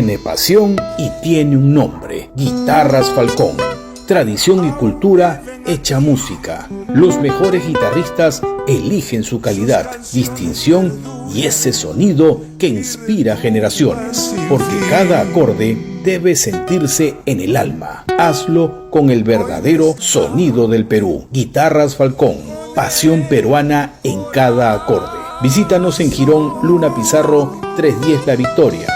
tiene pasión y tiene un nombre: Guitarras Falcón. Tradición y cultura hecha música. Los mejores guitarristas eligen su calidad, distinción y ese sonido que inspira generaciones. Porque cada acorde debe sentirse en el alma. Hazlo con el verdadero sonido del Perú. Guitarras Falcón. Pasión peruana en cada acorde. Visítanos en Girón Luna Pizarro 310 La Victoria.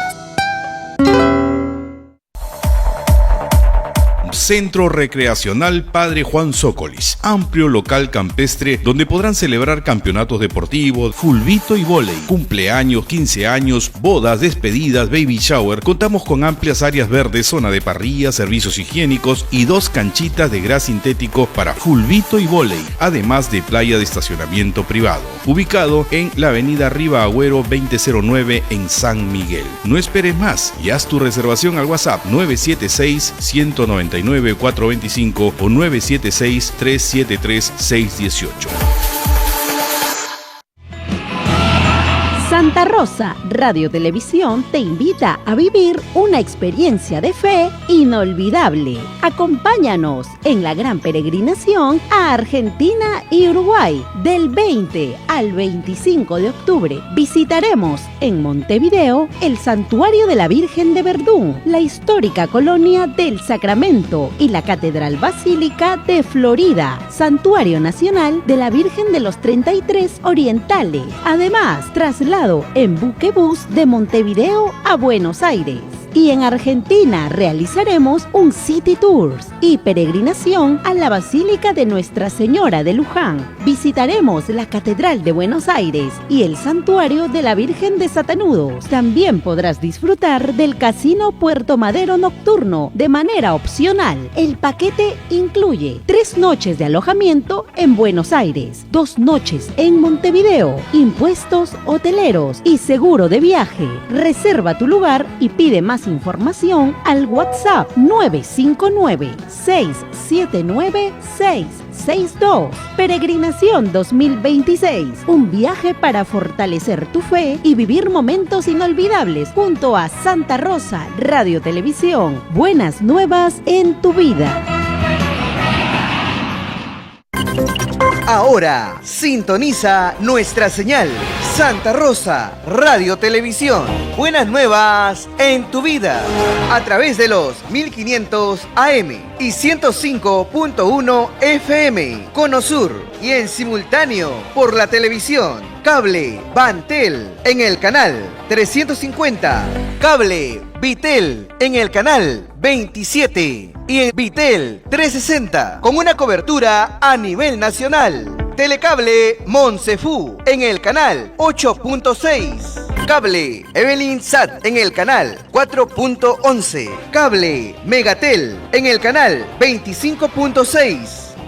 Centro Recreacional Padre Juan Zócolis, amplio local campestre donde podrán celebrar campeonatos deportivos, fulbito y vóley, cumpleaños, 15 años, bodas, despedidas, baby shower. Contamos con amplias áreas verdes, zona de parrilla, servicios higiénicos y 2 canchitas de gras sintético para fulbito y vóley, además de playa de estacionamiento privado. Ubicado en la avenida Riva Agüero 2009 en San Miguel. No esperes más y haz tu reservación al WhatsApp 976-199-425 o 976-373-618. Santa Rosa Radio Televisión te invita a vivir una experiencia de fe inolvidable. Acompáñanos en la gran peregrinación a Argentina y Uruguay del 20 al 25 de octubre. Visitaremos en Montevideo el Santuario de la Virgen de Verdún, la histórica colonia del Sacramento y la Catedral Basílica de Florida, Santuario Nacional de la Virgen de los 33 Orientales. Además, traslado en buquebús de Montevideo a Buenos Aires. Y en Argentina realizaremos un City Tours y peregrinación a la Basílica de Nuestra Señora de Luján. Visitaremos la Catedral de Buenos Aires y el Santuario de la Virgen de Satanudos. También podrás disfrutar del Casino Puerto Madero nocturno de manera opcional. El paquete incluye 3 noches de alojamiento en Buenos Aires, 2 noches en Montevideo, impuestos hoteleros y seguro de viaje. Reserva tu lugar y pide más información al WhatsApp 959-679-662. Peregrinación 2026, un viaje para fortalecer tu fe y vivir momentos inolvidables junto a Santa Rosa Radio Televisión. Buenas nuevas en tu vida. Ahora sintoniza nuestra señal Santa Rosa Radio Televisión. Buenas nuevas en tu vida a través de los 1500 AM y 105.1 FM Conosur y en simultáneo por la televisión cable Bantel en el canal 350, cable Vitel en el canal 27 y en Vitel 360 con una cobertura a nivel nacional. Telecable Monsefú en el canal 8.6. Cable Evelyn Sat en el canal 4.11. Cable Megatel en el canal 25.6.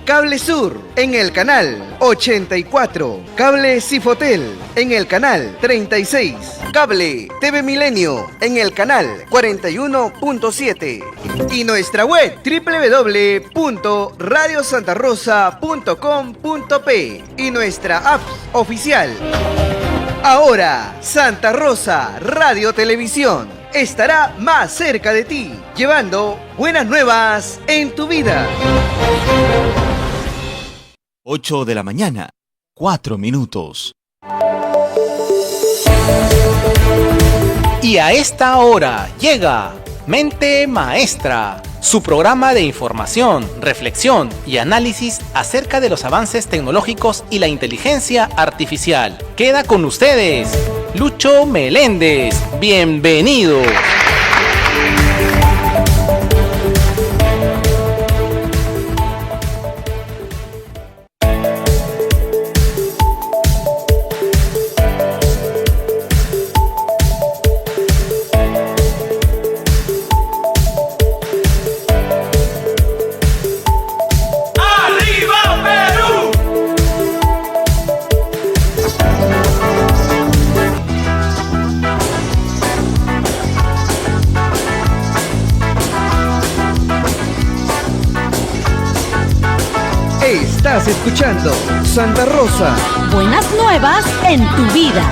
Cable Sur en el canal 84. Cable Cifotel en el canal 36. Cable TV Milenio en el canal 41.7. Y nuestra web www.radiosantarosa.com.p y nuestra app oficial. Ahora, Santa Rosa Radio Televisión estará más cerca de ti, llevando buenas nuevas en tu vida. 8 de la mañana, 4 minutos. Y a esta hora llega Mente Maestra, su programa de información, reflexión y análisis acerca de los avances tecnológicos y la inteligencia artificial. Queda con ustedes, Lucho Meléndez. Bienvenido. Estás escuchando Santa Rosa. Buenas nuevas en tu vida.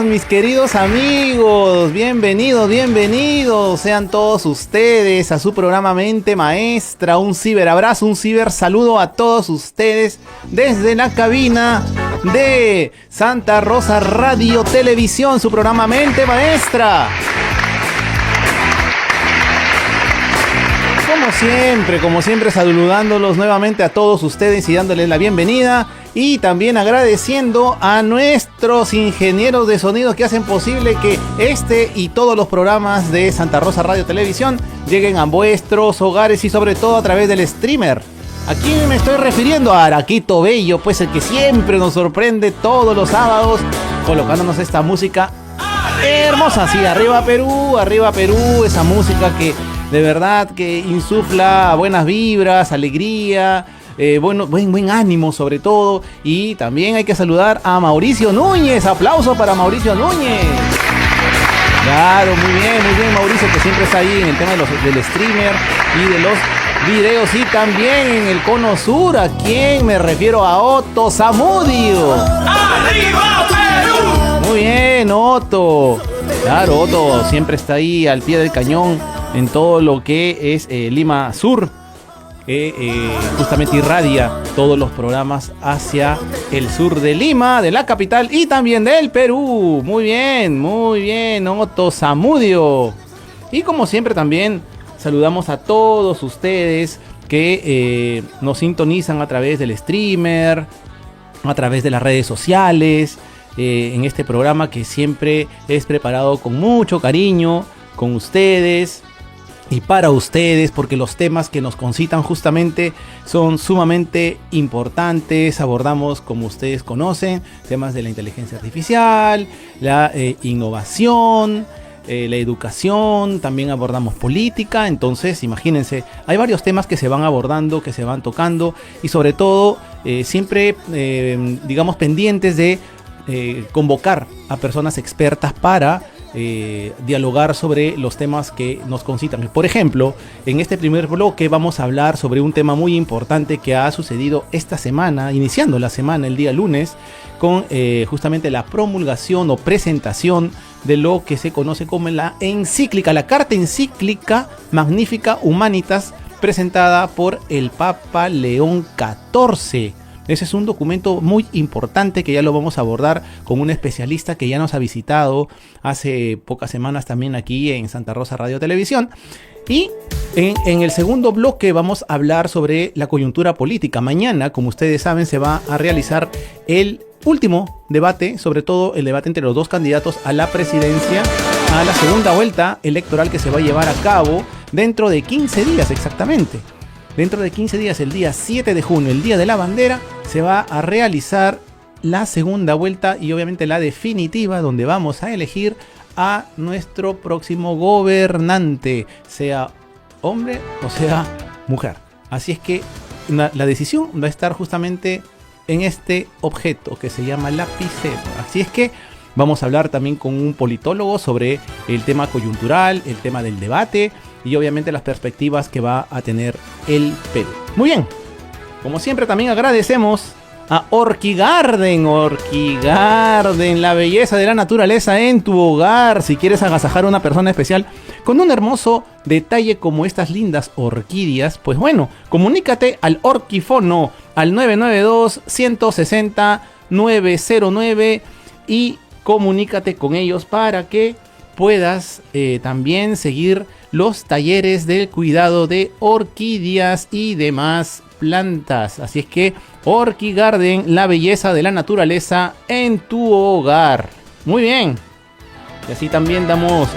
días, mis queridos amigos. Bienvenidos sean todos ustedes a su programa Mente Maestra. Un ciberabrazo, un cibersaludo a todos ustedes desde la cabina de Santa Rosa Radio Televisión, su programa Mente Maestra. Como siempre, saludándolos nuevamente a todos ustedes y dándoles la bienvenida. Y también agradeciendo a nuestros ingenieros de sonido que hacen posible que este y todos los programas de Santa Rosa Radio Televisión lleguen a vuestros hogares y sobre todo a través del streamer. ¿A quién me estoy refiriendo? A Araquito Bello, pues el que siempre nos sorprende todos los sábados colocándonos esta música hermosa. Sí, arriba Perú, esa música que de verdad que insufla buenas vibras, alegría, buen ánimo sobre todo. Y también hay que saludar a Mauricio Núñez. Aplauso para Mauricio Núñez. Claro, muy bien Mauricio, que siempre está ahí en el tema del streamer y de los videos. Y también en el cono sur, ¿a quién me refiero? A Otto Zamudio. ¡Arriba Perú! Muy bien, Otto. Claro, Otto siempre está ahí al pie del cañón en todo lo que es Lima Sur, justamente irradia todos los programas hacia el sur de Lima, de la capital y también del Perú. Muy bien, Otto Zamudio. Y como siempre también saludamos a todos ustedes que nos sintonizan a través del streamer, a través de las redes sociales, en este programa que siempre es preparado con mucho cariño, con ustedes y para ustedes, porque los temas que nos concitan justamente son sumamente importantes. Abordamos, como ustedes conocen, temas de la inteligencia artificial, la innovación, la educación, también abordamos política. Entonces, imagínense, hay varios temas que se van abordando, que se van tocando y sobre todo siempre, digamos, pendientes de convocar a personas expertas para dialogar sobre los temas que nos concitan. Por ejemplo, en este primer bloque vamos a hablar sobre un tema muy importante que ha sucedido esta semana, iniciando la semana el día lunes, con justamente la promulgación o presentación de lo que se conoce como la encíclica, la carta encíclica Magnificat Humanitas, presentada por el Papa León XIV. Ese es un documento muy importante que ya lo vamos a abordar con un especialista que ya nos ha visitado hace pocas semanas también aquí en Santa Rosa Radio Televisión. Y en el segundo bloque vamos a hablar sobre la coyuntura política. Mañana, como ustedes saben, se va a realizar el último debate, sobre todo el debate entre los dos candidatos a la presidencia, a la segunda vuelta electoral que se va a llevar a cabo dentro de 15 días exactamente. Dentro de 15 días, el día 7 de junio, el día de la bandera, se va a realizar la segunda vuelta y obviamente la definitiva, donde vamos a elegir a nuestro próximo gobernante, sea hombre o sea mujer. Así es que la decisión va a estar justamente en este objeto que se llama lapicero. Así es que vamos a hablar también con un politólogo sobre el tema coyuntural, el tema del debate y obviamente las perspectivas que va a tener el Perú. Muy bien, como siempre también agradecemos a Orquigarden, la belleza de la naturaleza en tu hogar. Si quieres agasajar a una persona especial con un hermoso detalle como estas lindas orquídeas, pues bueno, comunícate al Orquifono al 992-160-909 y comunícate con ellos para que puedas también seguir los talleres del cuidado de orquídeas y demás plantas. Así es que Orquigarden, la belleza de la naturaleza en tu hogar. Muy bien. Y así también damos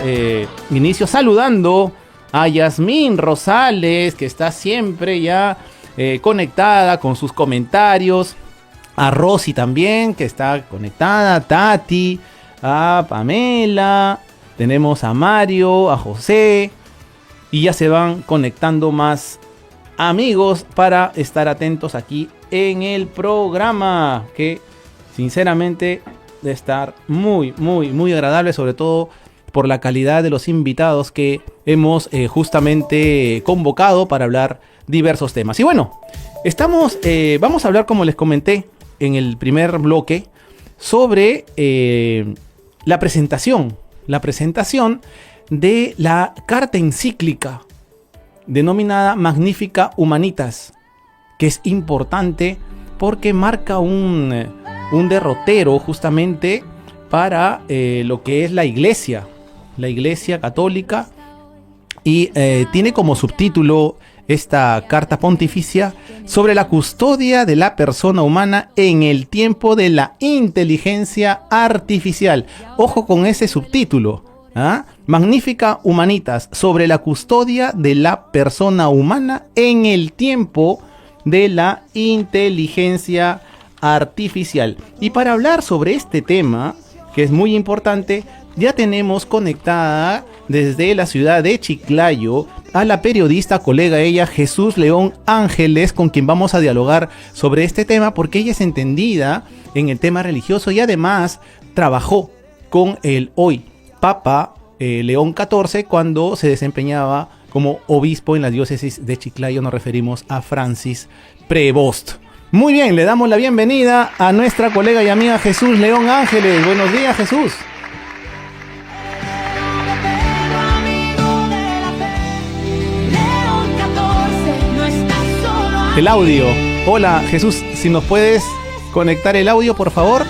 inicio saludando a Yasmín Rosales, que está siempre ya conectada con sus comentarios. A Rosy también, que está conectada. A Tati, a Pamela. Tenemos a Mario, a José. Y ya se van conectando más amigos para estar atentos aquí en el programa, que sinceramente de estar muy agradable, sobre todo por la calidad de los invitados que hemos justamente convocado para hablar diversos temas. Y bueno, vamos a hablar, como les comenté en el primer bloque, sobre la presentación de la carta encíclica denominada Magnificat Humanitas, que es importante porque marca un derrotero justamente para lo que es la iglesia católica, y tiene como subtítulo esta carta pontificia sobre la custodia de la persona humana en el tiempo de la inteligencia artificial. Ojo con ese subtítulo, ¿ah? Magnificat Humanitas, sobre la custodia de la persona humana en el tiempo de la inteligencia artificial. Y para hablar sobre este tema, que es muy importante, ya tenemos conectada desde la ciudad de Chiclayo a la periodista, colega ella, Jesús León Ángeles, con quien vamos a dialogar sobre este tema, porque ella es entendida en el tema religioso y además trabajó con el hoy Papa León XIV cuando se desempeñaba como obispo en la diócesis de Chiclayo. Nos referimos a Francis Prevost. Muy bien, le damos la bienvenida a nuestra colega y amiga Jesús León Ángeles. Buenos días, Jesús. El audio. Hola, Jesús, si nos puedes conectar el audio, por favor.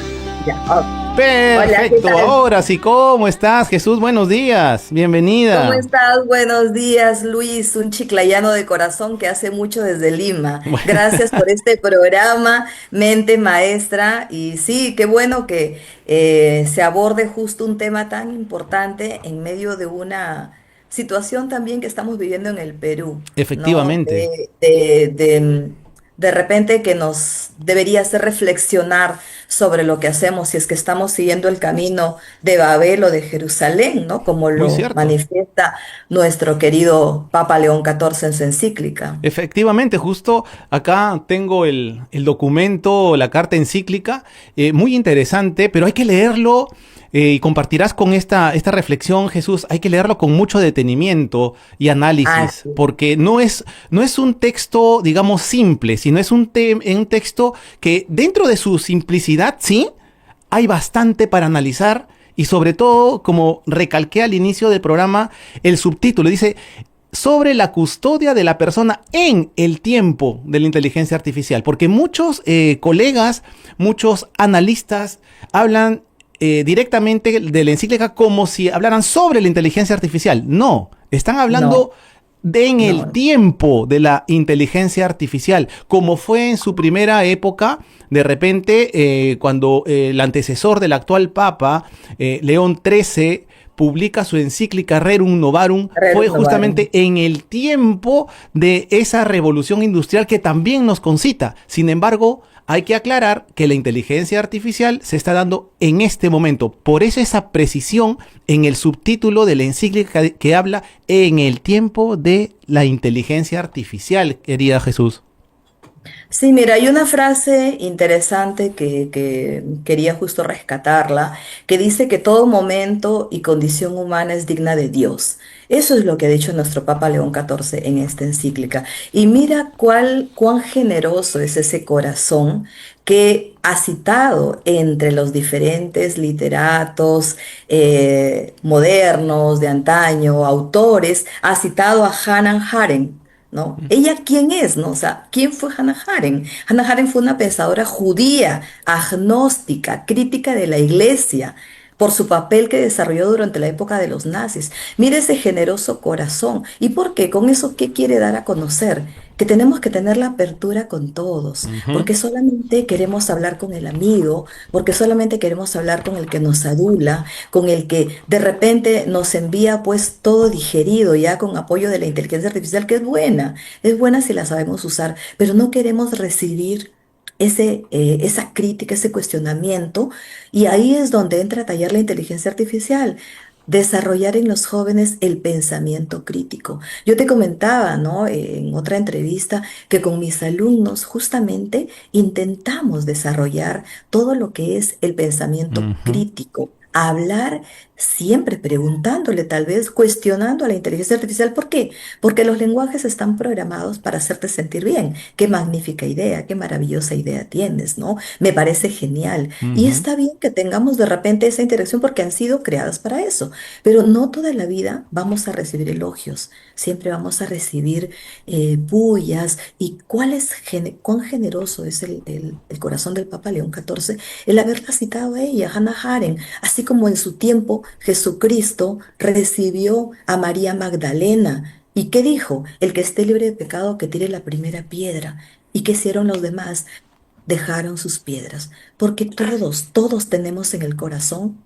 Ya. Perfecto. Hola, ahora sí, ¿cómo estás, Jesús? Buenos días, bienvenida. ¿Cómo estás? Buenos días, Luis, un chiclayano de corazón que hace mucho desde Lima. Bueno. Gracias por este programa, Mente Maestra. Y sí, qué bueno que se aborde justo un tema tan importante en medio de una situación también que estamos viviendo en el Perú, ¿no? Efectivamente. De repente que nos debería hacer reflexionar sobre lo que hacemos, si es que estamos siguiendo el camino de Babel o de Jerusalén, ¿no? Como Muy lo cierto. manifiesta nuestro querido Papa León XIV en su encíclica. Efectivamente, justo acá tengo el documento, la carta encíclica, muy interesante, pero hay que leerlo. Y compartirás con esta reflexión, Jesús, hay que leerlo con mucho detenimiento y análisis, Sí. porque no es un texto, digamos, simple, sino es un texto que dentro de su simplicidad, sí, hay bastante para analizar, y sobre todo, como recalqué al inicio del programa, el subtítulo dice: sobre la custodia de la persona en el tiempo de la inteligencia artificial, porque muchos colegas, muchos analistas hablan directamente de la encíclica como si hablaran sobre la inteligencia artificial. No, están hablando en el tiempo de la inteligencia artificial, como fue en su primera época. De repente, cuando el antecesor del actual Papa, León XIII, publica su encíclica Rerum Novarum, fue justamente en el tiempo de esa revolución industrial que también nos concita. Sin embargo, hay que aclarar que la inteligencia artificial se está dando en este momento. Por eso esa precisión en el subtítulo de la encíclica que habla en el tiempo de la inteligencia artificial, querida Jesús. Sí, mira, hay una frase interesante que quería justo rescatarla, que dice que todo momento y condición humana es digna de Dios. Eso es lo que ha dicho nuestro Papa León XIV en esta encíclica. Y mira cuán generoso es ese corazón que ha citado entre los diferentes literatos modernos, de antaño, autores, ha citado a Hannah Arendt, ¿no? ¿Ella quién es, no? O sea, ¿quién fue Hannah Arendt? Hannah Arendt fue una pensadora judía, agnóstica, crítica de la iglesia, por su papel que desarrolló durante la época de los nazis. Mira ese generoso corazón. ¿Y por qué? Con eso, ¿qué quiere dar a conocer? Que tenemos que tener la apertura con todos, porque solamente queremos hablar con el amigo, porque solamente queremos hablar con el que nos adula, con el que de repente nos envía pues todo digerido ya con apoyo de la inteligencia artificial, que es buena si la sabemos usar, pero no queremos recibir esa crítica, ese cuestionamiento, y ahí es donde entra a tallar la inteligencia artificial. Desarrollar en los jóvenes el pensamiento crítico. Yo te comentaba, ¿no? En otra entrevista, que con mis alumnos justamente intentamos desarrollar todo lo que es el pensamiento crítico, hablar siempre preguntándole, tal vez cuestionando a la inteligencia artificial. ¿Por qué? Porque los lenguajes están programados para hacerte sentir bien. Qué magnífica idea, qué maravillosa idea tienes, ¿no? Me parece genial. Y Ujú. está bien que tengamos de repente esa interacción porque han sido creadas para eso. Pero no toda la vida vamos a recibir elogios. Siempre vamos a recibir bullas. ¿Y cuán generoso es el corazón del Papa León XIV el haberla citado a ella, Hannah Arendt? Así como en su tiempo Jesucristo recibió a María Magdalena. ¿Y qué dijo? El que esté libre de pecado, que tire la primera piedra. ¿Y qué hicieron los demás? Dejaron sus piedras, porque todos tenemos en el corazón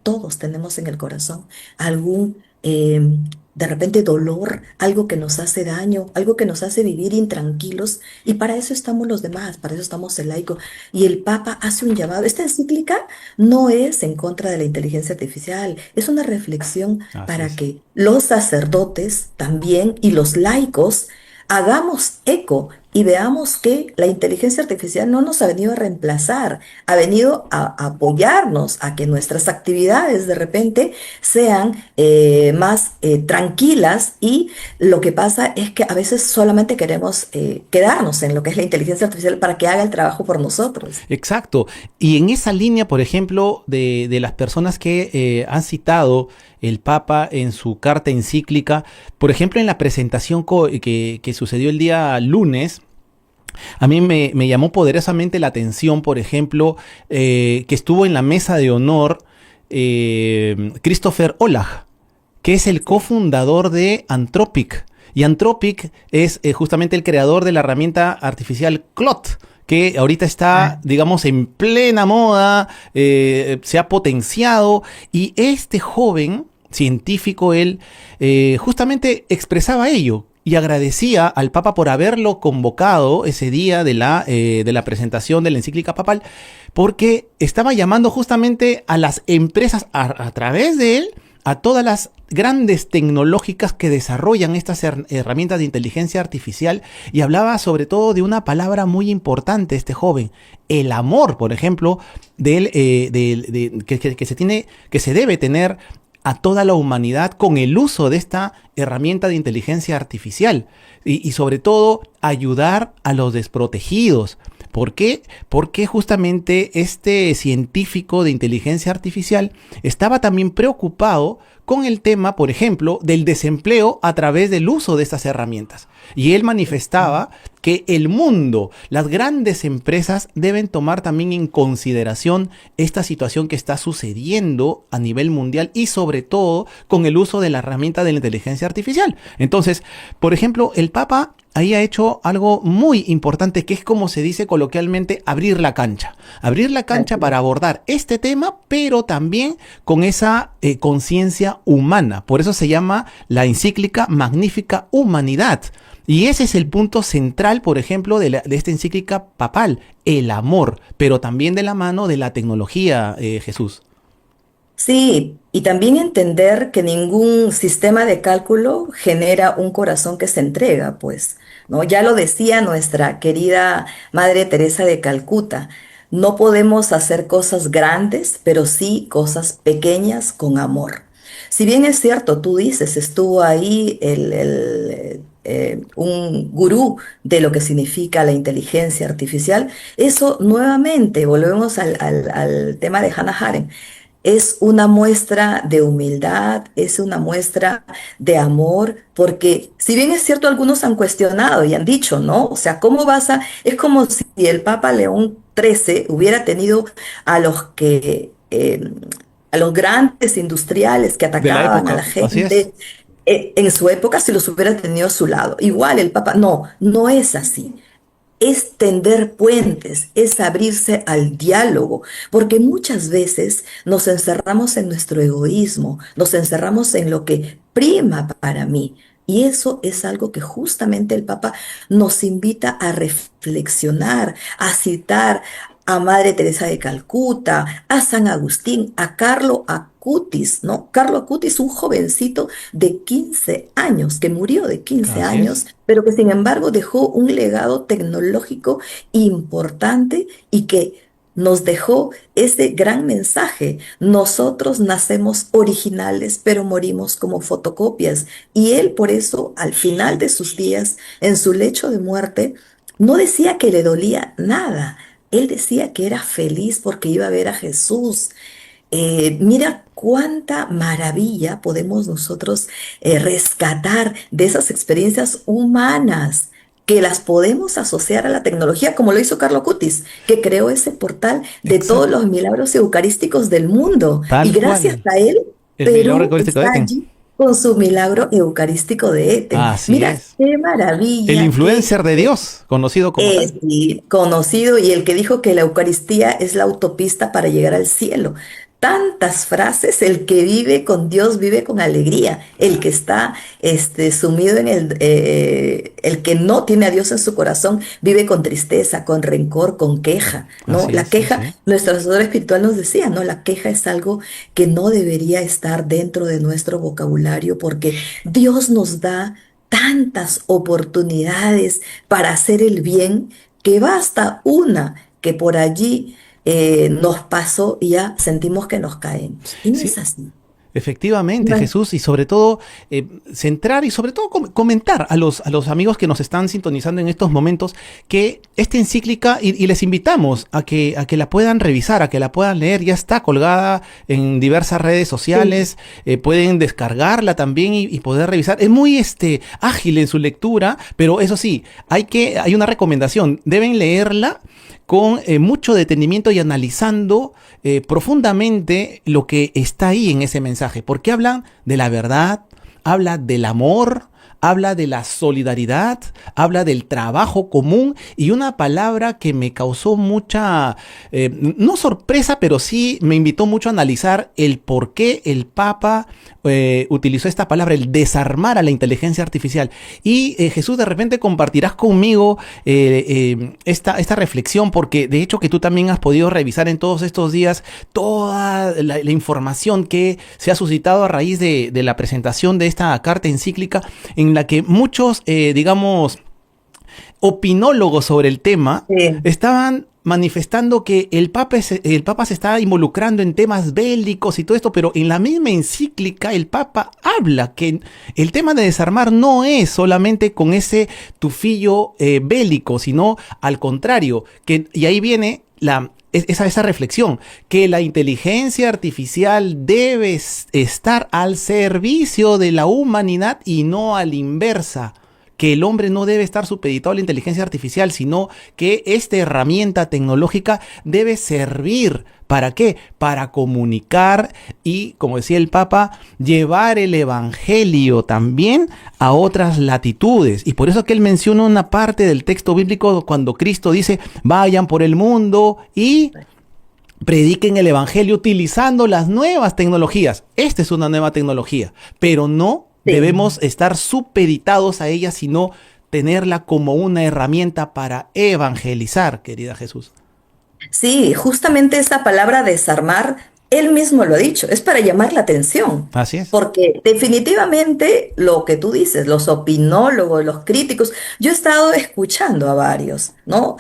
algún, de repente, dolor, algo que nos hace daño, algo que nos hace vivir intranquilos, y para eso estamos los demás, para eso estamos el laico. Y el Papa hace un llamado. Esta encíclica no es en contra de la inteligencia artificial, es una reflexión Así para es. que los sacerdotes también y los laicos hagamos eco y veamos que la inteligencia artificial no nos ha venido a reemplazar, ha venido a apoyarnos a que nuestras actividades de repente sean más tranquilas, y lo que pasa es que a veces solamente queremos quedarnos en lo que es la inteligencia artificial para que haga el trabajo por nosotros. Exacto. Y en esa línea, por ejemplo, de las personas que han citado el Papa en su carta encíclica, por ejemplo, en la presentación que sucedió el día lunes, a mí me llamó poderosamente la atención, por ejemplo, que estuvo en la mesa de honor Christopher Olah, que es el cofundador de Anthropic. Y Anthropic es justamente el creador de la herramienta artificial Claude, que ahorita está, digamos, en plena moda, se ha potenciado. Y este joven científico, él justamente expresaba ello y agradecía al Papa por haberlo convocado ese día de la presentación de la encíclica papal, porque estaba llamando justamente a las empresas a través de él, a todas las grandes tecnológicas que desarrollan estas herramientas de inteligencia artificial, y hablaba sobre todo de una palabra muy importante este joven, el amor, por ejemplo, que se debe tener a toda la humanidad con el uso de esta herramienta de inteligencia artificial, y sobre todo ayudar a los desprotegidos. ¿Por qué? Porque justamente este científico de inteligencia artificial estaba también preocupado con el tema, por ejemplo, del desempleo a través del uso de estas herramientas. Y él manifestaba que el mundo, las grandes empresas deben tomar también en consideración esta situación que está sucediendo a nivel mundial, y sobre todo con el uso de la herramienta de la inteligencia artificial. Entonces, por ejemplo, el Papa ahí ha hecho algo muy importante, que es, como se dice coloquialmente, abrir la cancha. Abrir la cancha para abordar este tema, pero también con esa conciencia humana. Por eso se llama la encíclica Magnífica Humanidad. Y ese es el punto central, por ejemplo, de esta encíclica papal, el amor, pero también de la mano de la tecnología, Jesús. Sí, y también entender que ningún sistema de cálculo genera un corazón que se entrega, pues, ¿no? Ya lo decía nuestra querida Madre Teresa de Calcuta: no podemos hacer cosas grandes, pero sí cosas pequeñas con amor. Si bien es cierto, tú dices, estuvo ahí un gurú de lo que significa la inteligencia artificial, eso nuevamente, volvemos al tema de Hannah Arendt. Es una muestra de humildad, es una muestra de amor, porque si bien es cierto, algunos han cuestionado y han dicho, ¿no? O sea, ¿cómo vas a...? Es como si el Papa León XIII hubiera tenido a los que... a los grandes industriales que De la atacaban a la época, así es. gente, en su época, si los hubiera tenido a su lado. Igual el Papa, no, no es así. Es tender puentes, es abrirse al diálogo, porque muchas veces nos encerramos en nuestro egoísmo, nos encerramos en lo que prima para mí. Y eso es algo que justamente el Papa nos invita a reflexionar, a citar a Madre Teresa de Calcuta, a San Agustín, a Carlo Acutis, ¿no? Carlo Acutis, un jovencito de 15 años, que murió de 15 Así es. años, pero que sin embargo dejó un legado tecnológico importante, y que nos dejó ese gran mensaje. Nosotros nacemos originales, pero morimos como fotocopias. Y él por eso, al final de sus días, en su lecho de muerte, no decía que le dolía nada. Él decía que era feliz porque iba a ver a Jesús. Mira cuánta maravilla podemos nosotros rescatar de esas experiencias humanas que las podemos asociar a la tecnología, como lo hizo Carlo Cutis, que creó ese portal de todos Exacto. los milagros eucarísticos del mundo. Y Tal gracias cual. a él, El milagro Perú eucarístico de está Eten. allí con su milagro eucarístico de Eten. Así Mira es. qué El maravilla, qué influencer de Dios, conocido como tal. sí, conocido y el que dijo que la Eucaristía es la autopista para llegar al cielo. Tantas frases, el que vive con Dios vive con alegría, el que está sumido en el que no tiene a Dios en su corazón vive con tristeza, con rencor, con queja, ¿no? Así La es, sí, queja, sí. nuestro asesor espiritual nos decía, ¿no? La queja es algo que no debería estar dentro de nuestro vocabulario porque Dios nos da tantas oportunidades para hacer el bien que basta una que por allí nos pasó y ya sentimos que nos caemos. Y no es Sí, así. efectivamente, No es- Jesús, y sobre todo centrar y sobre todo comentar a los amigos que nos están sintonizando en estos momentos que esta encíclica, y les invitamos a que la puedan revisar, a que la puedan leer, ya está colgada en diversas redes Sí, sociales, pueden descargarla también y poder revisar. Es muy ágil en su lectura, pero eso sí, hay una recomendación, deben leerla con mucho detenimiento y analizando profundamente lo que está ahí en ese mensaje, porque hablan de la verdad, habla del amor, habla de la solidaridad, habla del trabajo común y una palabra que me causó mucha, no sorpresa, pero sí me invitó mucho a analizar el por qué el Papa utilizó esta palabra, el desarmar a la inteligencia artificial. Y Jesús, de repente compartirás conmigo esta reflexión, porque de hecho que tú también has podido revisar en todos estos días toda la información que se ha suscitado a raíz de la presentación de esta carta encíclica, en la que muchos, digamos, opinólogos sobre el tema sí, estaban manifestando que el Papa se está involucrando en temas bélicos y todo esto, pero en la misma encíclica el Papa habla que el tema de desarmar no es solamente con ese tufillo bélico, sino al contrario, y ahí viene esa reflexión, que la inteligencia artificial debe estar al servicio de la humanidad y no a la inversa, que el hombre no debe estar supeditado a la inteligencia artificial, sino que esta herramienta tecnológica debe servir. ¿Para qué? Para comunicar y, como decía el Papa, llevar el evangelio también a otras latitudes. Y por eso que él menciona una parte del texto bíblico cuando Cristo dice, vayan por el mundo y prediquen el evangelio utilizando las nuevas tecnologías. Esta es una nueva tecnología, pero no sí. debemos estar supeditados a ella, sino tenerla como una herramienta para evangelizar, querida Jesús. Sí, justamente esa palabra desarmar, él mismo lo ha dicho, es para llamar la atención, Así es. porque definitivamente lo que tú dices, los opinólogos, los críticos, yo he estado escuchando a varios, ¿no?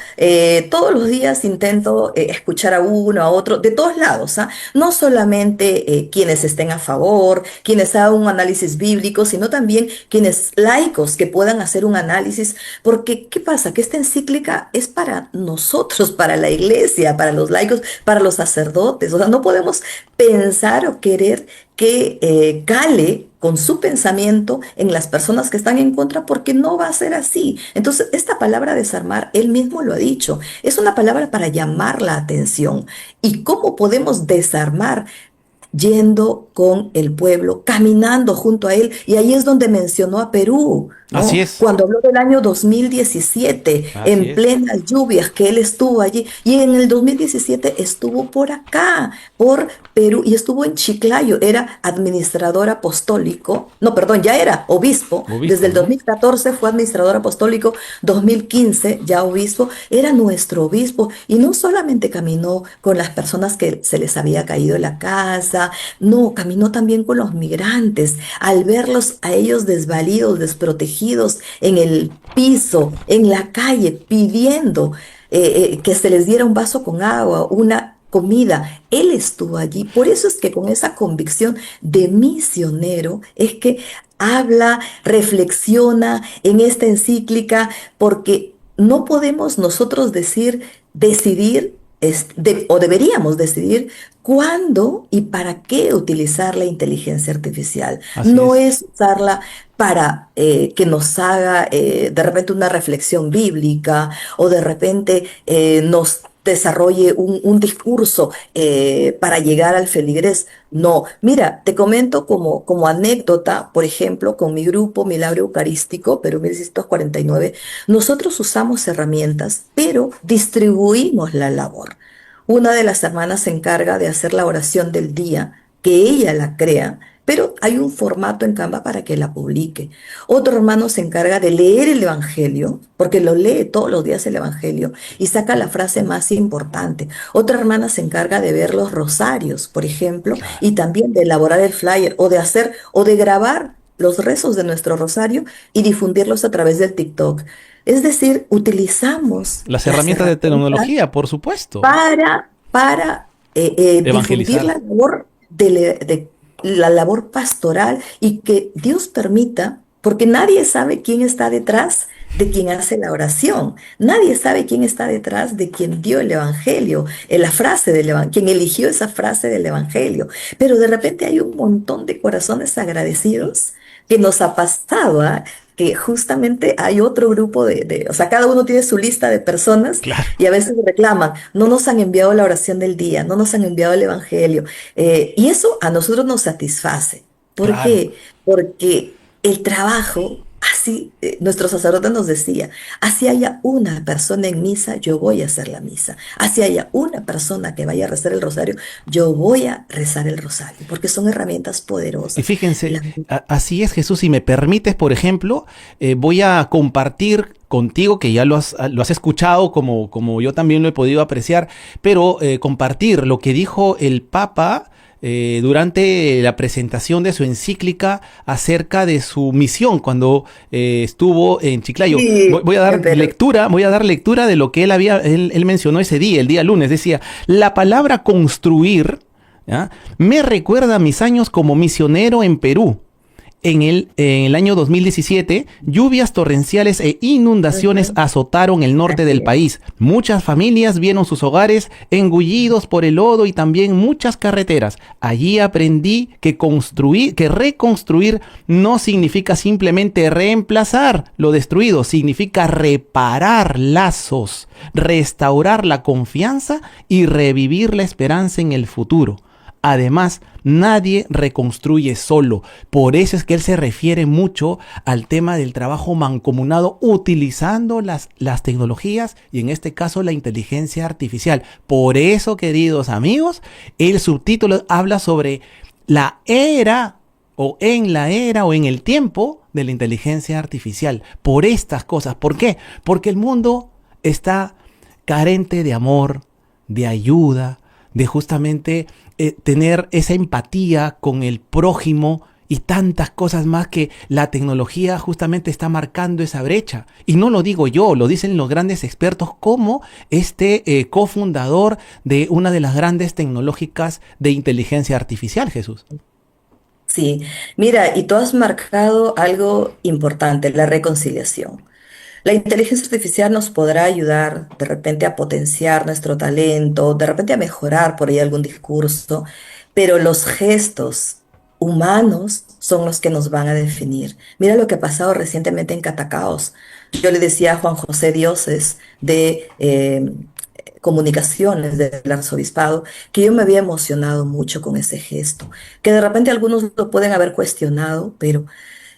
Todos los días intento escuchar a uno, a otro, de todos lados, ¿ah? No solamente quienes estén a favor, quienes hagan un análisis bíblico, sino también quienes laicos que puedan hacer un análisis, porque ¿qué pasa? Que esta encíclica es para nosotros, para la iglesia, para los laicos, para los sacerdotes, o sea, no podemos pensar o querer que cale con su pensamiento en las personas que están en contra, porque no va a ser así. Entonces, esta palabra desarmar, él mismo lo ha dicho, es una palabra para llamar la atención. ¿Y cómo podemos desarmar? Yendo con el pueblo, caminando junto a él, y ahí es donde mencionó a Perú, ¿no? Así es. Cuando habló del año 2017, Así en es. plenas lluvias, que él estuvo allí, y en el 2017 estuvo por acá, por Perú, y estuvo en Chiclayo, era administrador apostólico, no, perdón, ya era obispo, Obispo, desde el ¿no? 2014 fue administrador apostólico, 2015 ya obispo, era nuestro obispo, y no solamente caminó con las personas que se les había caído la casa, no, caminó también con los migrantes, al verlos a ellos desvalidos, desprotegidos en el piso, en la calle, pidiendo que se les diera un vaso con agua, una comida. Él estuvo allí. Por eso es que con esa convicción de misionero es que habla, reflexiona en esta encíclica, porque no podemos nosotros decidir, o deberíamos decidir cuándo y para qué utilizar la inteligencia artificial. Así No es. es usarla para que nos haga de repente una reflexión bíblica o de repente nos desarrolle un discurso para llegar al feligrés. No, mira, te comento como anécdota, por ejemplo, con mi grupo Milagro Eucarístico, Perú 1649, nosotros usamos herramientas, pero distribuimos la labor. Una de las hermanas se encarga de hacer la oración del día, que ella la crea, pero hay un formato en Canva para que la publique. Otro hermano se encarga de leer el Evangelio, porque lo lee todos los días el Evangelio y saca la frase más importante. Otra hermana se encarga de ver los rosarios, por ejemplo, y también de elaborar el flyer o de hacer o de grabar los rezos de nuestro rosario y difundirlos a través del TikTok. Es decir, utilizamos Las las herramientas de herramientas tecnología, por supuesto. para difundir Evangelizar. la labor de la labor pastoral y que Dios permita, porque nadie sabe quién está detrás de quien hace la oración, nadie sabe quién está detrás de quien dio el evangelio, la frase del evangelio, quien eligió esa frase del evangelio, pero de repente hay un montón de corazones agradecidos que nos ha pasado, ¿ah? Que justamente hay otro grupo o sea, cada uno tiene su lista de personas Claro. y a veces reclaman, no nos han enviado la oración del día, no nos han enviado el evangelio. Y eso a nosotros nos satisface. ¿Por Claro. qué? Porque el trabajo, así nuestro sacerdote nos decía, así haya una persona en misa, yo voy a hacer la misa. Así haya una persona que vaya a rezar el rosario, yo voy a rezar el rosario, porque son herramientas Y poderosas. fíjense, La- así es, Jesús. Si me permites, por ejemplo, voy a compartir contigo, que ya lo has escuchado, como yo también lo he podido apreciar, pero compartir lo que dijo el Papa durante la presentación de su encíclica acerca de su misión cuando estuvo en Chiclayo. Sí, Voy a dar en Perú. lectura de lo que él mencionó ese día, el día lunes. Decía, la palabra construir, ¿ya?, me recuerda a mis años como misionero en Perú. En el año 2017, lluvias torrenciales e inundaciones azotaron el norte del país. Muchas familias vieron sus hogares engullidos por el lodo y también muchas carreteras. Allí aprendí que reconstruir no significa simplemente reemplazar lo destruido, significa reparar lazos, restaurar la confianza y revivir la esperanza en el futuro. Además, nadie reconstruye solo. Por eso es que él se refiere mucho al tema del trabajo mancomunado utilizando las tecnologías y en este caso la inteligencia artificial. Por eso, queridos amigos, el subtítulo habla sobre la era o en la era o en el tiempo de la inteligencia artificial. Por estas cosas. ¿Por qué? Porque el mundo está carente de amor, de ayuda, de justamente tener esa empatía con el prójimo y tantas cosas más que la tecnología justamente está marcando esa brecha. Y no lo digo yo, lo dicen los grandes expertos como cofundador de una de las grandes tecnológicas de inteligencia artificial, Jesús. Sí, mira, y tú has marcado algo importante, la reconciliación. La inteligencia artificial nos podrá ayudar de repente a potenciar nuestro talento, de repente a mejorar por ahí algún discurso, pero los gestos humanos son los que nos van a definir. Mira lo que ha pasado recientemente en Catacaos. Yo le decía a Juan José Dioses de comunicaciones del arzobispado, que yo me había emocionado mucho con ese gesto, que de repente algunos lo pueden haber cuestionado, pero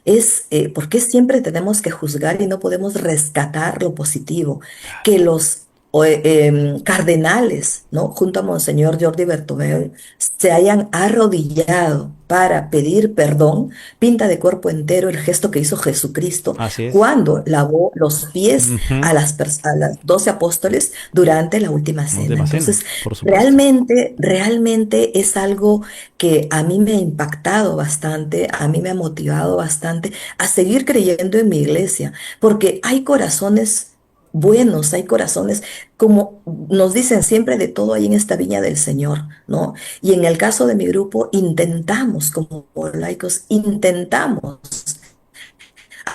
es ¿por qué siempre tenemos que juzgar y no podemos rescatar lo positivo? Que los cardenales, ¿no? Junto a Monseñor Jordi Bertomeu, se hayan arrodillado para pedir perdón, pinta de cuerpo entero el gesto que hizo Jesucristo Así es. cuando lavó los pies Ujú. a las 12 apóstoles durante la última cena. Última cena, Entonces, por supuesto. realmente es algo que a mí me ha impactado bastante, a mí me ha motivado bastante a seguir creyendo en mi iglesia, porque hay corazones buenos, hay corazones, como nos dicen siempre, de todo hay en esta viña del Señor, ¿no? Y en el caso de mi grupo, intentamos, como laicos, intentamos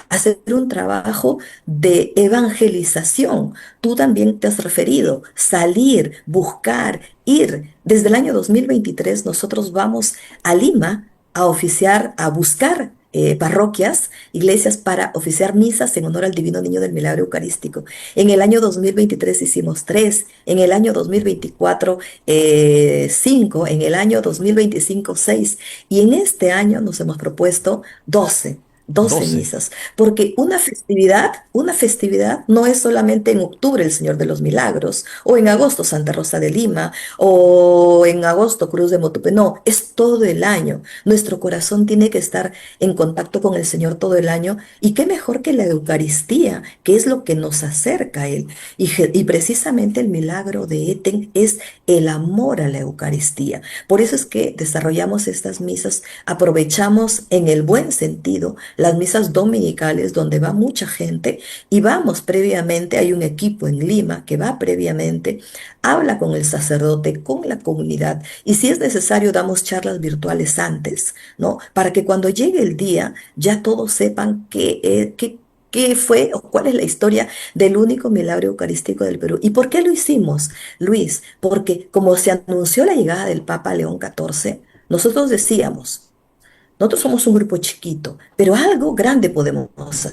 hacer un trabajo de evangelización. Tú también te has referido, salir, buscar, ir. Desde el año 2023 nosotros vamos a Lima a oficiar, a buscar parroquias, iglesias para oficiar misas en honor al Divino Niño del Milagro Eucarístico. En el año 2023 hicimos 3, en el año 2024 5, en el año 2025 6 y en este año nos hemos propuesto 12. 12 12. misas, porque una festividad no es solamente en octubre el Señor de los Milagros, o en agosto Santa Rosa de Lima, o en agosto Cruz de Motupe, no, es todo el año. Nuestro corazón tiene que estar en contacto con el Señor todo el año, y qué mejor que la Eucaristía, que es lo que nos acerca a Él. Y precisamente el milagro de Eten es el amor a la Eucaristía. Por eso es que desarrollamos estas misas, aprovechamos en el buen sentido las misas dominicales donde va mucha gente y vamos previamente, hay un equipo en Lima que va previamente, habla con el sacerdote, con la comunidad y si es necesario damos charlas virtuales antes, ¿no? Para que cuando llegue el día ya todos sepan qué fue o cuál es la historia del único milagro eucarístico del Perú. ¿Y por qué lo hicimos, Luis? Porque como se anunció la llegada del Papa León XIV, nosotros decíamos, nosotros somos un grupo chiquito, pero algo grande podemos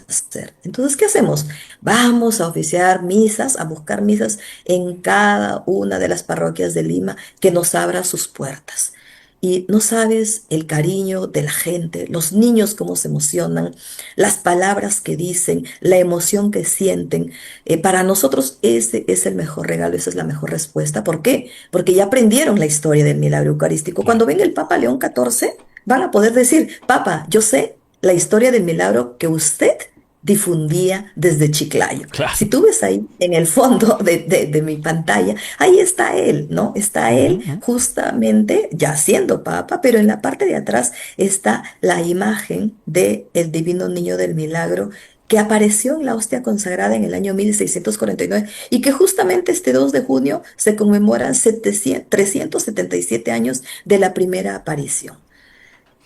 hacer. Entonces, ¿qué hacemos? Vamos a oficiar misas, a buscar misas en cada una de las parroquias de Lima que nos abra sus puertas. Y no sabes el cariño de la gente, los niños cómo se emocionan, las palabras que dicen, la emoción que sienten. Para nosotros ese es el mejor regalo, esa es la mejor respuesta. ¿Por qué? Porque ya aprendieron la historia del milagro eucarístico. Cuando venga el Papa León XIV, van a poder decir, Papa, yo sé la historia del milagro que usted difundía desde Chiclayo. Claro. Si tú ves ahí en el fondo de mi pantalla, ahí está él, ¿no? Está él justamente ya siendo papa, pero en la parte de atrás está la imagen del Divino Niño del Milagro que apareció en la hostia consagrada en el año 1649 y que justamente este 2 de junio se conmemoran 377 años de la primera aparición.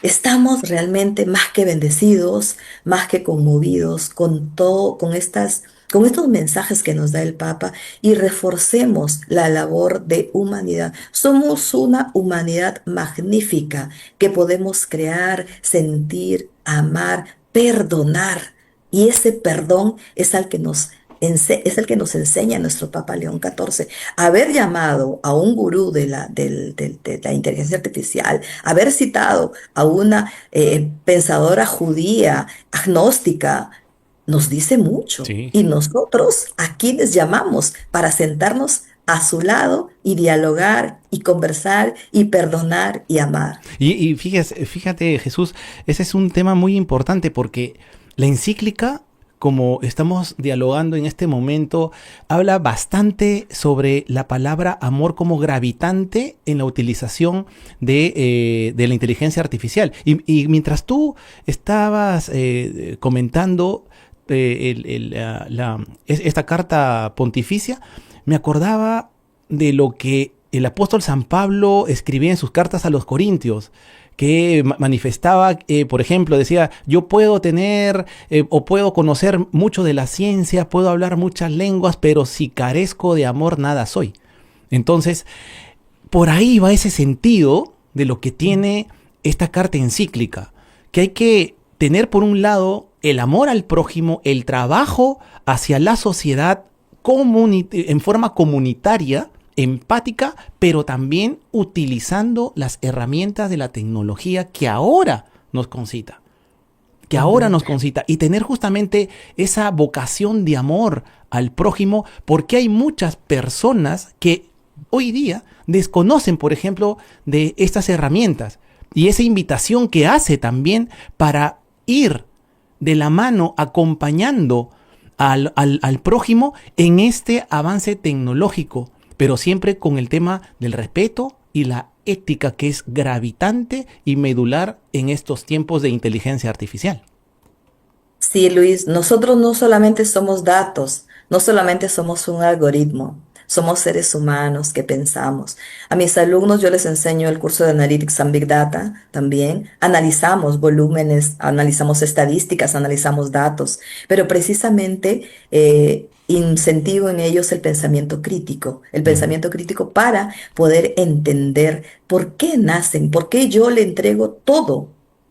Estamos realmente más que bendecidos, más que conmovidos con todo, con estos mensajes que nos da el Papa y reforcemos la labor de humanidad. Somos una humanidad magnífica que podemos crear, sentir, amar, perdonar. Y ese perdón es es el que nos enseña nuestro Papa León XIV. Haber llamado a un gurú de la inteligencia artificial, haber citado a una pensadora judía, agnóstica, nos dice mucho. Sí. Y nosotros, ¿a quienes llamamos para sentarnos a su lado y dialogar y conversar y perdonar y amar? Y fíjate, Jesús, ese es un tema muy importante porque la encíclica, como estamos dialogando en este momento, habla bastante sobre la palabra amor como gravitante en la utilización de la inteligencia artificial. Y mientras tú estabas comentando esta carta pontificia, me acordaba de lo que el apóstol San Pablo escribía en sus cartas a los Corintios, que manifestaba, por ejemplo, decía, yo puedo tener o puedo conocer mucho de la ciencia, puedo hablar muchas lenguas, pero si carezco de amor, nada soy. Entonces, por ahí va ese sentido de lo que tiene esta carta encíclica, que hay que tener por un lado el amor al prójimo, el trabajo hacia la sociedad en forma comunitaria, empática, pero también utilizando las herramientas de la tecnología que ahora nos concita. que ahora nos concita, y tener justamente esa vocación de amor al prójimo, porque hay muchas personas que hoy día desconocen, por ejemplo, de estas herramientas y esa invitación que hace también para ir de la mano acompañando al prójimo en este avance tecnológico, pero siempre con el tema del respeto y la ética, que es gravitante y medular en estos tiempos de inteligencia artificial. Sí, Luis, nosotros no solamente somos datos, no solamente somos un algoritmo, somos seres humanos que pensamos. A mis alumnos yo les enseño el curso de Analytics and Big Data también. Analizamos volúmenes, analizamos estadísticas, analizamos datos, pero precisamente incentivo en ellos el pensamiento crítico para poder entender por qué nacen, por qué yo le entrego todo.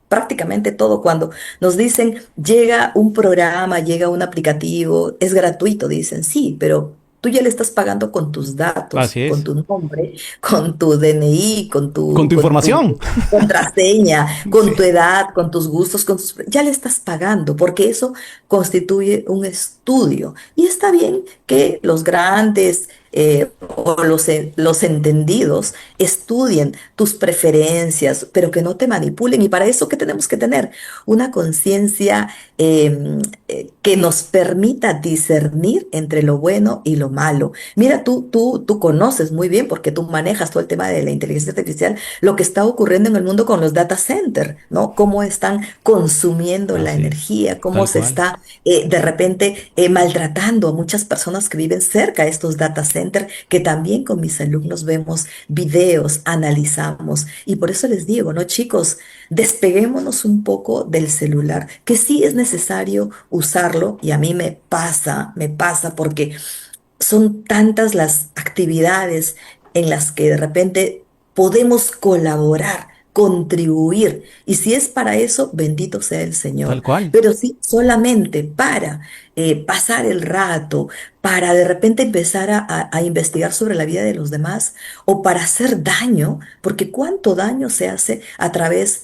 Prácticamente todo. Cuando nos dicen llega un programa, llega un aplicativo, es gratuito, dicen sí, pero tú ya le estás pagando con tus datos, Así con es. tu nombre, con tu DNI, Con tu información. contraseña, con Sí. tu edad, con tus gustos, ya le estás pagando, porque eso constituye un estudio. Y está bien que los grandes o los entendidos estudien tus preferencias, pero que no te manipulen. Y para eso, ¿qué tenemos que tener? Una conciencia que nos permita discernir entre lo bueno y lo malo. Mira, tú conoces muy bien, porque tú manejas todo el tema de la inteligencia artificial, lo que está ocurriendo en el mundo con los data centers, ¿no? Cómo están consumiendo la Así es, energía, cómo tal se cual. está de repente maltratando a muchas personas que viven cerca de estos data centers, que también con mis alumnos vemos videos, analizamos. Y por eso les digo, ¿no, chicos? Despeguémonos un poco del celular, que sí es necesario usarlo, y a mí me pasa porque son tantas las actividades en las que de repente podemos colaborar, contribuir. Y si es para eso, bendito sea el Tal Señor. cual. Pero si solamente para pasar el rato, para de repente empezar a investigar sobre la vida de los demás, o para hacer daño, porque cuánto daño se hace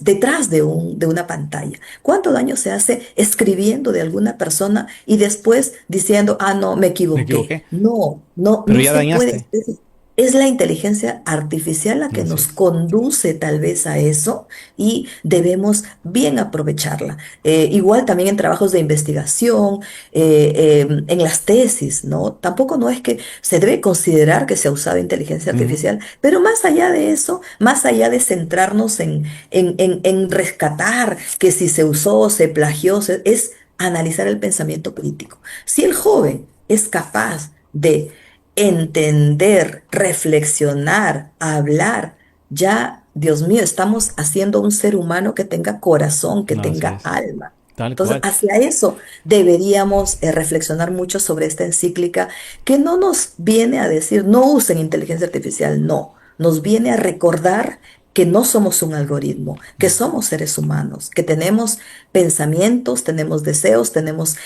detrás de una pantalla, cuánto daño se hace escribiendo de alguna persona y después diciendo, ah, no, me Me equivoqué. equivoqué. No, no, Pero no ya se puede. dañaste. Es la inteligencia artificial la que Así nos es. conduce tal vez a eso, y debemos bien aprovecharla. Igual también en trabajos de investigación, en las tesis, ¿no? Tampoco no es que se debe considerar que se ha usado inteligencia Ujú. artificial, pero más allá de eso, más allá de centrarnos en rescatar que si se usó, se plagió, es analizar el pensamiento crítico. Si el joven es capaz de entender, reflexionar, hablar, ya, Dios mío, estamos haciendo un ser humano que tenga corazón, que Así tenga es. alma. Tal Entonces, cual. hacia eso deberíamos reflexionar mucho sobre esta encíclica, que no nos viene a decir no usen inteligencia artificial, no, nos viene a recordar que no somos un algoritmo, que somos seres humanos, que tenemos pensamientos, tenemos deseos, tenemos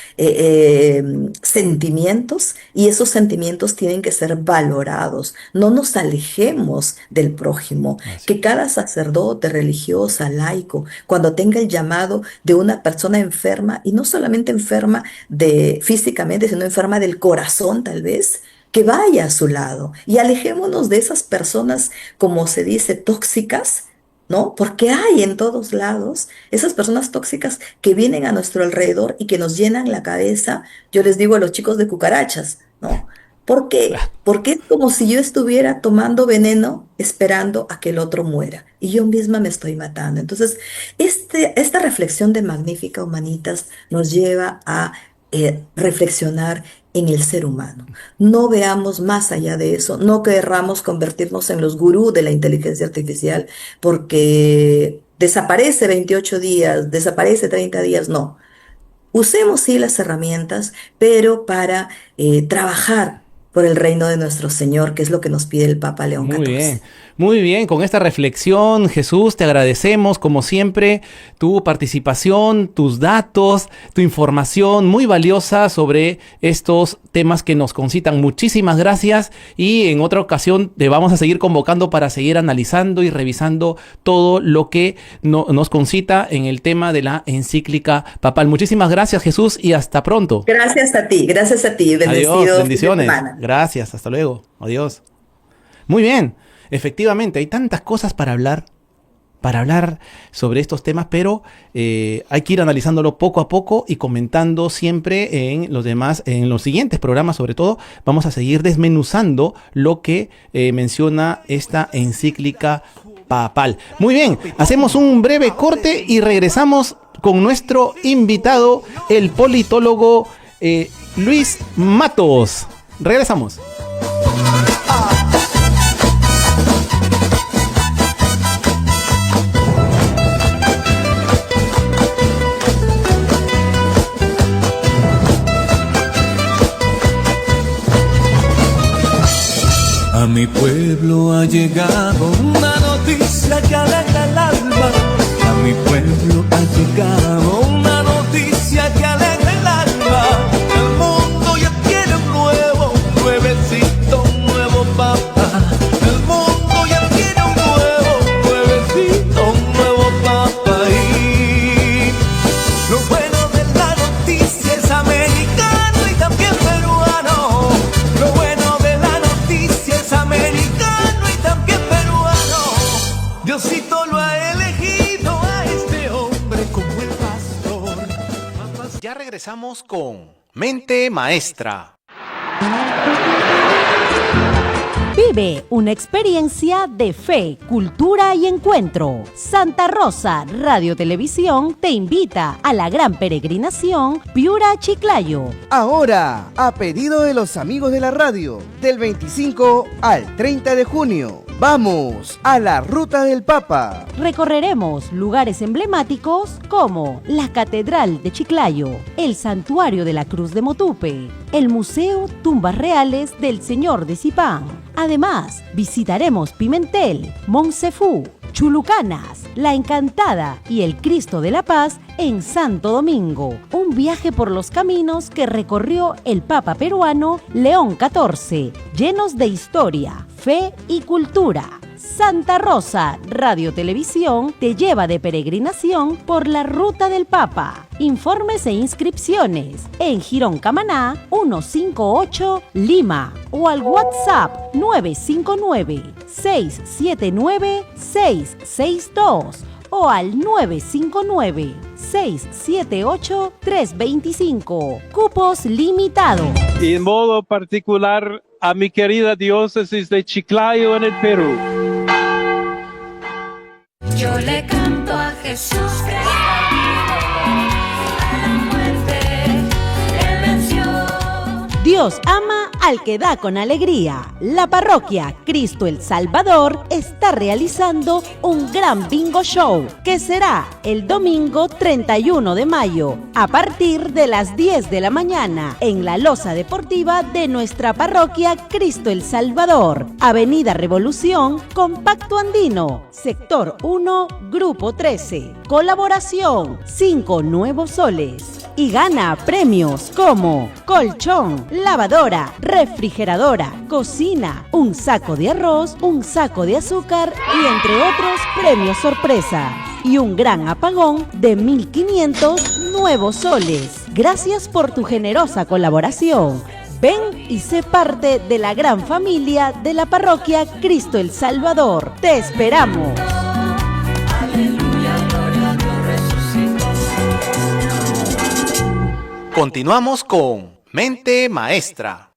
sentimientos, y esos sentimientos tienen que ser valorados. No nos alejemos del prójimo, Así que es. cada sacerdote, religiosa, laico, cuando tenga el llamado de una persona enferma, y no solamente enferma físicamente, sino enferma del corazón tal vez, que vaya a su lado, y alejémonos de esas personas, como se dice, tóxicas, ¿no? Porque hay en todos lados esas personas tóxicas que vienen a nuestro alrededor y que nos llenan la cabeza. Yo les digo a los chicos de cucarachas, ¿no? ¿Por qué? Porque es como si yo estuviera tomando veneno esperando a que el otro muera, y yo misma me estoy matando. Entonces, esta reflexión de Magnífica Humanitas nos lleva a reflexionar en el ser humano. No veamos más allá de eso, no querramos convertirnos en los gurús de la inteligencia artificial, porque desaparece 28 días, desaparece 30 días, no. Usemos sí las herramientas, pero para trabajar por el reino de nuestro Señor, que es lo que nos pide el Papa León Muy bien. XIV. Muy bien, con esta reflexión, Jesús, te agradecemos como siempre tu participación, tus datos, tu información muy valiosa sobre estos temas que nos concitan. Muchísimas gracias y en otra ocasión te vamos a seguir convocando para seguir analizando y revisando todo lo que nos concita en el tema de la encíclica papal. Muchísimas gracias, Jesús, y hasta pronto. Gracias a ti. Bendecido. Adiós, bendiciones. Gracias, hasta luego. Adiós. Muy bien. Efectivamente, hay tantas cosas para hablar sobre estos temas, pero hay que ir analizándolo poco a poco y comentando siempre en los siguientes programas, sobre todo, vamos a seguir desmenuzando lo que menciona esta encíclica papal. Muy bien, hacemos un breve corte y regresamos con nuestro invitado, el politólogo Luis Matos. Regresamos. A mi pueblo ha llegado una noticia que alegra el alma. A mi pueblo ha llegado una noticia que alegra el alma. El mundo ya tiene un nuevecito, un nuevo papa. El mundo ya tiene un nuevecito, un nuevo papa. Y lo bueno de la noticia es americano y también peruano. Lo bueno de la noticia es americano y también peruano. Diosito lo ha elegido a este hombre como el pastor. Ya regresamos con Mente Maestra. Vive una experiencia de fe, cultura y encuentro. Santa Rosa Radio Televisión te invita a la gran peregrinación Piura-Chiclayo. Ahora, a pedido de los amigos de la radio, del 25 al 30 de junio, vamos a la Ruta del Papa. Recorreremos lugares emblemáticos como la Catedral de Chiclayo, el Santuario de la Cruz de Motupe, el Museo Tumbas Reales del Señor de Zipán. Además, visitaremos Pimentel, Moncefú, Chulucanas, La Encantada y el Cristo de la Paz en Santo Domingo. Un viaje por los caminos que recorrió el Papa peruano León XIV, llenos de historia, fe y cultura. Santa Rosa Radio Televisión te lleva de peregrinación por la Ruta del Papa. Informes e inscripciones en Girón Camaná 158 Lima o al WhatsApp 959-679-662 o al 959-678-325. Cupos limitados. Y en modo particular a mi querida diócesis de Chiclayo en el Perú. Yo le canto a Jesús que a la muerte Él venció. Dios ama al que da con alegría. La parroquia Cristo el Salvador está realizando un gran bingo show que será el domingo 31 de mayo a partir de las 10 de la mañana en la loza deportiva de nuestra parroquia Cristo el Salvador, Avenida Revolución, Compacto Andino, Sector 1, Grupo 13. Colaboración 5 nuevos soles. Y gana premios como colchón, lavadora, refrigeradora, cocina, un saco de arroz, un saco de azúcar y entre otros premios sorpresa. Y un gran apagón de 1.500 nuevos soles. Gracias por tu generosa colaboración. Ven y sé parte de la gran familia de la parroquia Cristo el Salvador. ¡Te esperamos! Continuamos con Mente Maestra.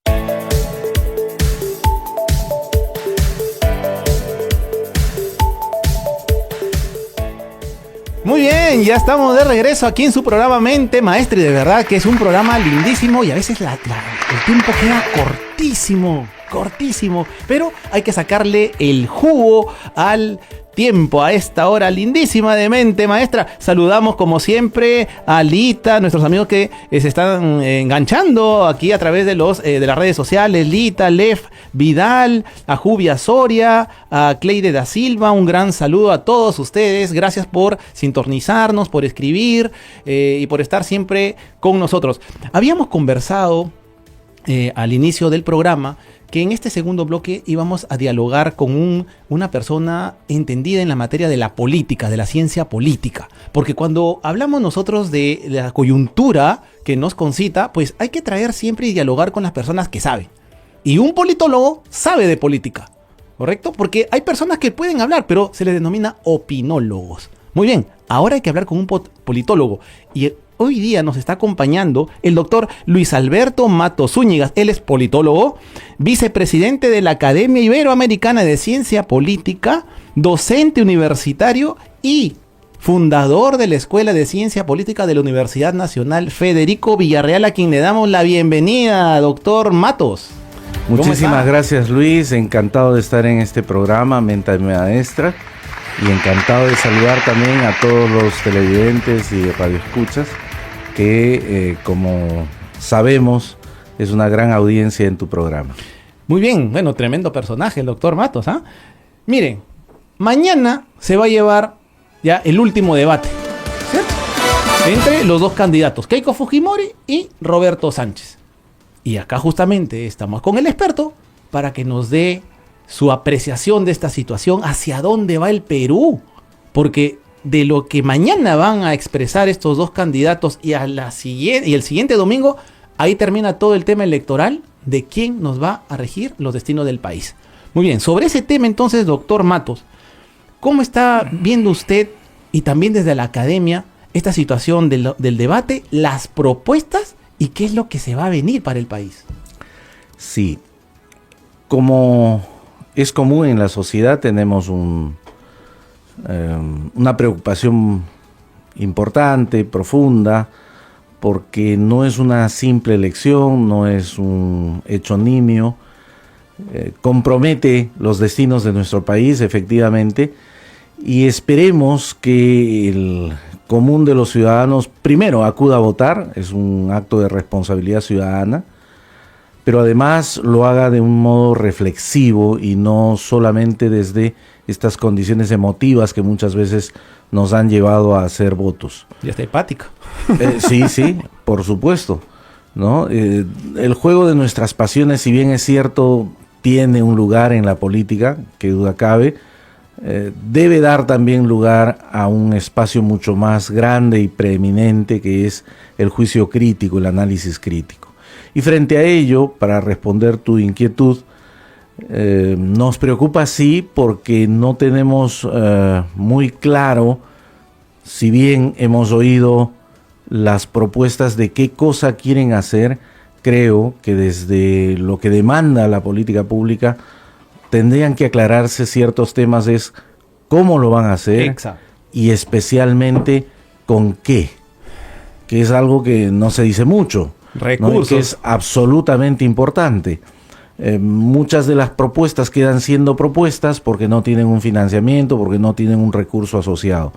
Muy bien, ya estamos de regreso aquí en su programa Mente Maestra y de verdad que es un programa lindísimo y a veces el tiempo queda cortísimo, pero hay que sacarle el jugo al tiempo a esta hora lindísima de Mente Maestra. Saludamos como siempre a Lita, nuestros amigos que se están enganchando aquí a través de las redes sociales. Lita, Lef, Vidal, a Jubia Soria, a Cleide da Silva. Un gran saludo a todos ustedes. Gracias por sintonizarnos, por escribir y por estar siempre con nosotros. Habíamos conversado al inicio del programa que en este segundo bloque íbamos a dialogar con una persona entendida en la materia de la política, de la ciencia política. Porque cuando hablamos nosotros de la coyuntura que nos concita, pues hay que traer siempre y dialogar con las personas que saben. Y un politólogo sabe de política, ¿correcto? Porque hay personas que pueden hablar, pero se les denomina opinólogos. Muy bien, ahora hay que hablar con un politólogo. Y hoy día nos está acompañando el doctor Luis Alberto Matos Zúñiga. Él es politólogo, vicepresidente de la Academia Iberoamericana de Ciencia Política, docente universitario y fundador de la Escuela de Ciencia Política de la Universidad Nacional Federico Villarreal, a quien le damos la bienvenida, doctor Matos. Muchísimas gracias, Luis. Encantado de estar en este programa Mente Maestra y encantado de saludar también a todos los televidentes y radioescuchas que, como sabemos, es una gran audiencia en tu programa. Muy bien, bueno, tremendo personaje el doctor Matos, ¿ah? Miren, mañana se va a llevar ya el último debate, ¿cierto? Entre los dos candidatos, Keiko Fujimori y Roberto Sánchez. Y acá justamente estamos con el experto para que nos dé su apreciación de esta situación, hacia dónde va el Perú, porque de lo que mañana van a expresar estos dos candidatos y el siguiente domingo, ahí termina todo el tema electoral de quién nos va a regir los destinos del país. Muy bien, sobre ese tema entonces, doctor Matos, ¿cómo está viendo usted y también desde la academia esta situación del debate, las propuestas y qué es lo que se va a venir para el país? Sí, como es común en la sociedad, tenemos una preocupación importante, profunda, porque no es una simple elección, no es un hecho nimio, compromete los destinos de nuestro país, efectivamente, y esperemos que el común de los ciudadanos primero acuda a votar, es un acto de responsabilidad ciudadana, pero además lo haga de un modo reflexivo y no solamente desde estas condiciones emotivas que muchas veces nos han llevado a hacer votos. Ya está hepática. Sí, por supuesto, ¿no? El juego de nuestras pasiones, si bien es cierto, tiene un lugar en la política, que duda cabe, debe dar también lugar a un espacio mucho más grande y preeminente que es el juicio crítico, el análisis crítico. Y frente a ello, para responder tu inquietud, nos preocupa sí porque no tenemos muy claro, si bien hemos oído las propuestas de qué cosa quieren hacer, creo que desde lo que demanda la política pública tendrían que aclararse ciertos temas, es cómo lo van a hacer. Exacto. Y especialmente con qué, que es algo que no se dice mucho. Recursos. ¿No? Que es absolutamente importante. Muchas de las propuestas quedan siendo propuestas porque no tienen un financiamiento, porque no tienen un recurso asociado.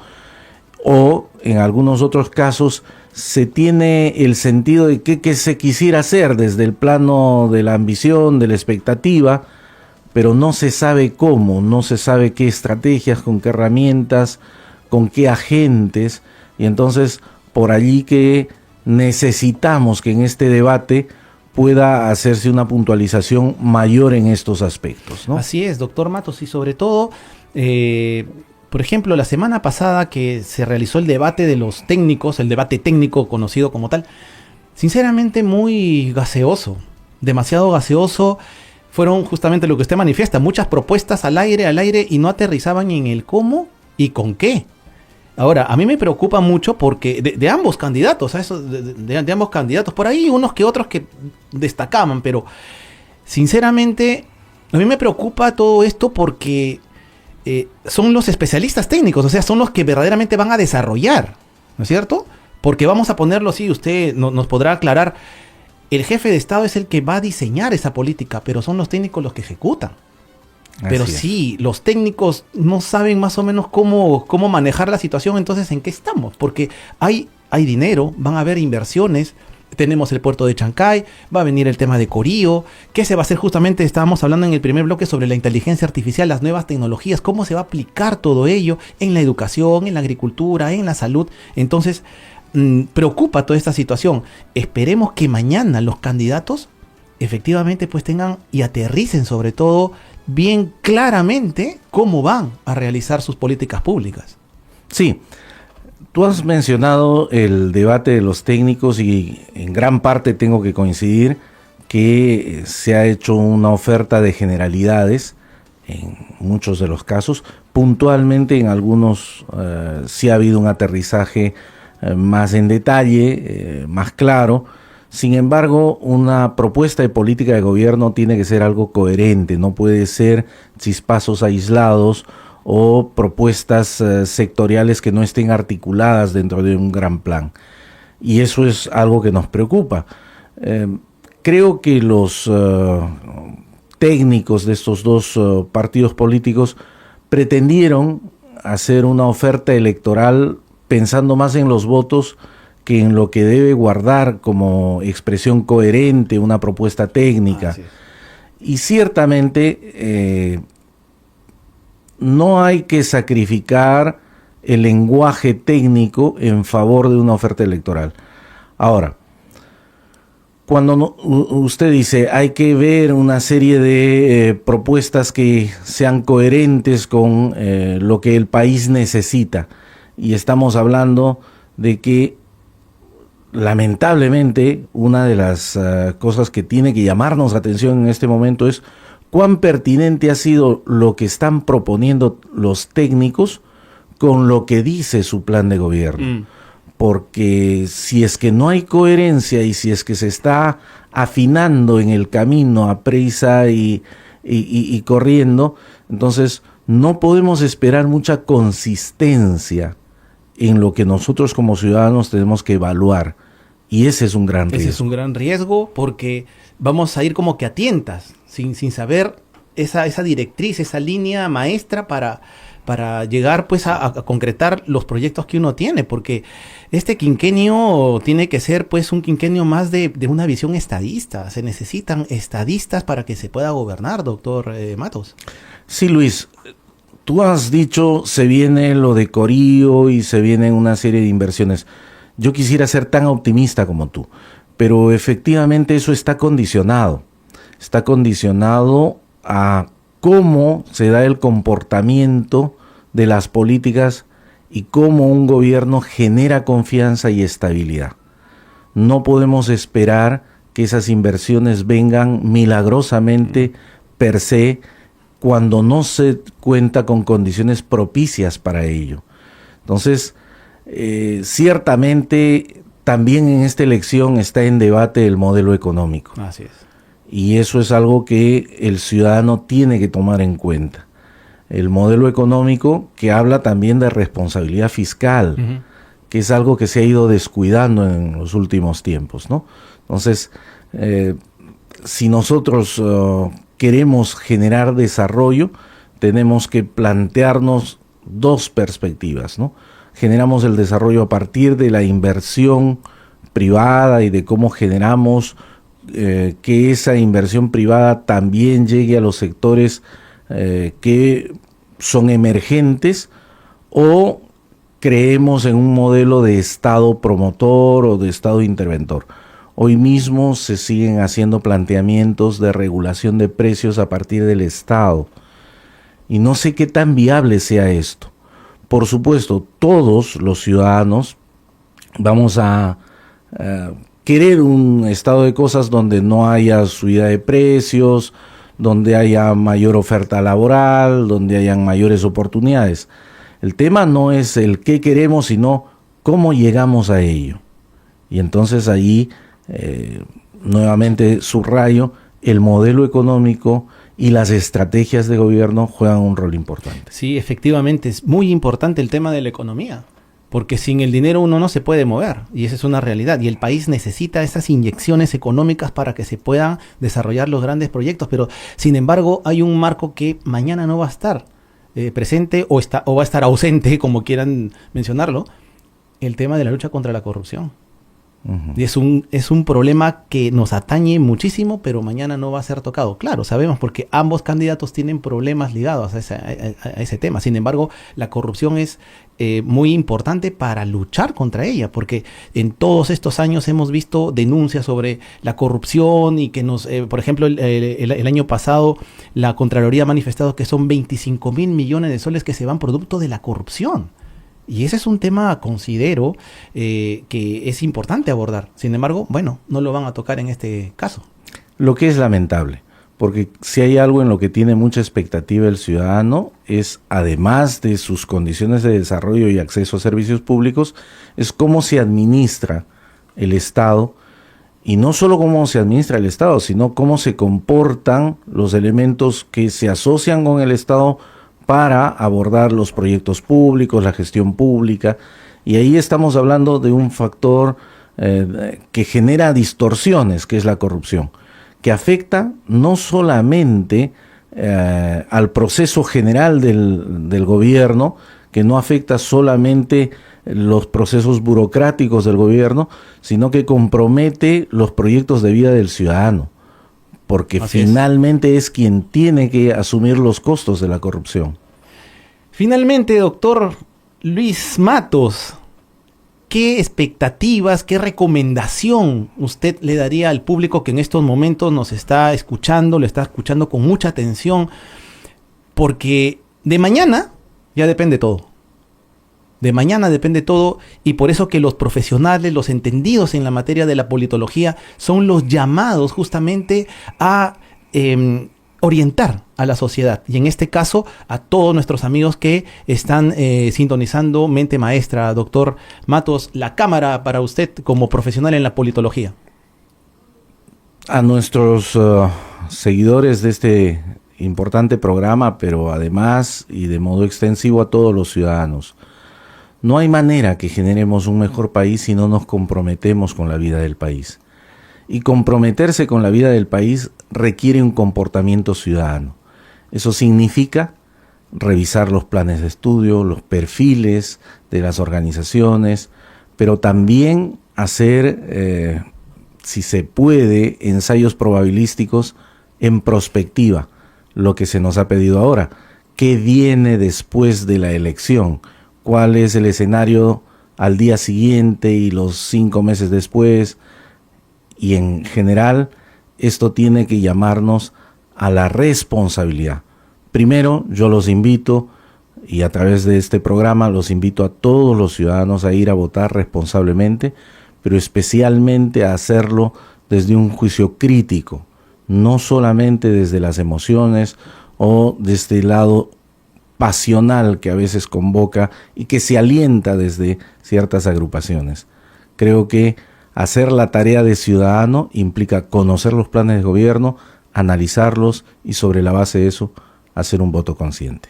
O en algunos otros casos se tiene el sentido de qué se quisiera hacer desde el plano de la ambición, de la expectativa, pero no se sabe cómo, no se sabe qué estrategias, con qué herramientas, con qué agentes, y entonces por allí que necesitamos que en este debate pueda hacerse una puntualización mayor en estos aspectos, ¿no? Así es, doctor Matos, y sobre todo, por ejemplo, la semana pasada que se realizó el debate de los técnicos, el debate técnico conocido como tal, sinceramente muy gaseoso, demasiado gaseoso. Fueron justamente lo que usted manifiesta, muchas propuestas al aire, y no aterrizaban en el cómo y con qué. Ahora, a mí me preocupa mucho porque de ambos candidatos, de ambos candidatos, por ahí unos que otros que destacaban, pero sinceramente a mí me preocupa todo esto porque son los especialistas técnicos, o sea, son los que verdaderamente van a desarrollar, ¿no es cierto? Porque vamos a ponerlo así, usted nos podrá aclarar, el jefe de Estado es el que va a diseñar esa política, pero son los técnicos los que ejecutan. Pero Así es. sí, los técnicos no saben más o menos cómo manejar la situación, entonces ¿en qué estamos? Porque hay dinero, van a haber inversiones, tenemos el puerto de Chancay, va a venir el tema de Corío, ¿qué se va a hacer? Justamente estábamos hablando en el primer bloque sobre la inteligencia artificial, las nuevas tecnologías, cómo se va a aplicar todo ello en la educación, en la agricultura, en la salud. Entonces, preocupa toda esta situación. Esperemos que mañana los candidatos efectivamente pues tengan y aterricen sobre todo bien claramente cómo van a realizar sus políticas públicas. Sí, tú has mencionado el debate de los técnicos y en gran parte tengo que coincidir que se ha hecho una oferta de generalidades en muchos de los casos. Puntualmente en algunos sí ha habido un aterrizaje más en detalle, más claro. Sin embargo, una propuesta de política de gobierno tiene que ser algo coherente, no puede ser chispazos aislados o propuestas sectoriales que no estén articuladas dentro de un gran plan. Y eso es algo que nos preocupa. Creo que los técnicos de estos dos partidos políticos pretendieron hacer una oferta electoral pensando más en los votos que en lo que debe guardar como expresión coherente una propuesta técnica. Y ciertamente no hay que sacrificar el lenguaje técnico en favor de una oferta electoral. Ahora, cuando usted dice hay que ver una serie de propuestas que sean coherentes con lo que el país necesita, y estamos hablando de que lamentablemente, una de las cosas que tiene que llamarnos la atención en este momento es cuán pertinente ha sido lo que están proponiendo los técnicos con lo que dice su plan de gobierno. Porque si es que no hay coherencia y si es que se está afinando en el camino a prisa y corriendo, entonces no podemos esperar mucha consistencia en lo que nosotros como ciudadanos tenemos que evaluar. Y ese es un gran riesgo. Ese es un gran riesgo porque vamos a ir como que a tientas, sin saber esa directriz, esa línea maestra para llegar pues a concretar los proyectos que uno tiene, porque este quinquenio tiene que ser pues un quinquenio más de una visión estadista. Se necesitan estadistas para que se pueda gobernar, doctor Matos. Sí, Luis. Tú has dicho, se viene lo de Corío y se viene una serie de inversiones. Yo quisiera ser tan optimista como tú, pero efectivamente eso está condicionado. Está condicionado a cómo se da el comportamiento de las políticas y cómo un gobierno genera confianza y estabilidad. No podemos esperar que esas inversiones vengan milagrosamente per se, cuando no se cuenta con condiciones propicias para ello. Entonces, ciertamente también en esta elección está en debate el modelo económico. Así es. Y eso es algo que el ciudadano tiene que tomar en cuenta. El modelo económico que habla también de responsabilidad fiscal, que es algo que se ha ido descuidando en los últimos tiempos, ¿no? Entonces, si nosotros queremos generar desarrollo, tenemos que plantearnos dos perspectivas, ¿no? Generamos el desarrollo a partir de la inversión privada y de cómo generamos que esa inversión privada también llegue a los sectores que son emergentes, o creemos en un modelo de Estado promotor o de Estado interventor. Hoy mismo se siguen haciendo planteamientos de regulación de precios a partir del Estado. Y no sé qué tan viable sea esto. Por supuesto, todos los ciudadanos vamos a querer un estado de cosas donde no haya subida de precios, donde haya mayor oferta laboral, donde hayan mayores oportunidades. El tema no es el qué queremos, sino cómo llegamos a ello. Y entonces ahí, nuevamente subrayo, el modelo económico y las estrategias de gobierno juegan un rol importante. Sí, efectivamente, es muy importante el tema de la economía. porque sin el dinero uno no se puede mover, y esa es una realidad, y el país necesita esas inyecciones económicas para que se puedan desarrollar los grandes proyectos, pero sin embargo hay un marco que mañana no va a estar presente o va a estar ausente, como quieran mencionarlo, el tema de la lucha contra la corrupción. Y es un problema que nos atañe muchísimo, pero mañana no va a ser tocado. Claro, sabemos, porque ambos candidatos tienen problemas ligados a ese tema. Sin embargo, la corrupción es muy importante para luchar contra ella, porque en todos estos años hemos visto denuncias sobre la corrupción y que por ejemplo, el año pasado la Contraloría ha manifestado que son 25.000 millones de soles que se van producto de la corrupción. Y ese es un tema, considero, que es importante abordar. Sin embargo, bueno, no lo van a tocar en este caso. Lo que es lamentable, porque si hay algo en lo que tiene mucha expectativa el ciudadano, es, además de sus condiciones de desarrollo y acceso a servicios públicos, es cómo se administra el Estado, y no solo cómo se administra el Estado, sino cómo se comportan los elementos que se asocian con el Estado para abordar los proyectos públicos, la gestión pública, y ahí estamos hablando de un factor que genera distorsiones, que es la corrupción, que afecta no solamente al proceso general del gobierno, que no afecta solamente los procesos burocráticos del gobierno, sino que compromete los proyectos de vida del ciudadano, porque finalmente es quien tiene que asumir los costos de la corrupción. Finalmente, doctor Luis Matos, ¿qué expectativas, qué recomendación usted le daría al público que en estos momentos nos está escuchando, lo está escuchando con mucha atención? Porque de mañana ya depende todo. De mañana depende todo, y por eso que los profesionales, los entendidos en la materia de la politología, son los llamados justamente a orientar a la sociedad, y en este caso a todos nuestros amigos que están sintonizando Mente Maestra. Doctor Matos, la cámara para usted como profesional en la politología. A nuestros seguidores de este importante programa, pero además y de modo extensivo a todos los ciudadanos, no hay manera que generemos un mejor país si no nos comprometemos con la vida del país. Y comprometerse con la vida del país requiere un comportamiento ciudadano. Eso significa revisar los planes de estudio, los perfiles de las organizaciones, pero también hacer, si se puede, ensayos probabilísticos en prospectiva, lo que se nos ha pedido ahora. ¿Qué viene después de la elección? ¿Cuál es el escenario al día siguiente y los 5 meses después? Y en general, esto tiene que llamarnos a la responsabilidad. Primero, yo los invito, y a través de este programa los invito a todos los ciudadanos a ir a votar responsablemente, pero especialmente a hacerlo desde un juicio crítico, no solamente desde las emociones o desde el lado pasional que a veces convoca y que se alienta desde ciertas agrupaciones. Creo que hacer la tarea de ciudadano implica conocer los planes de gobierno, analizarlos y sobre la base de eso hacer un voto consciente.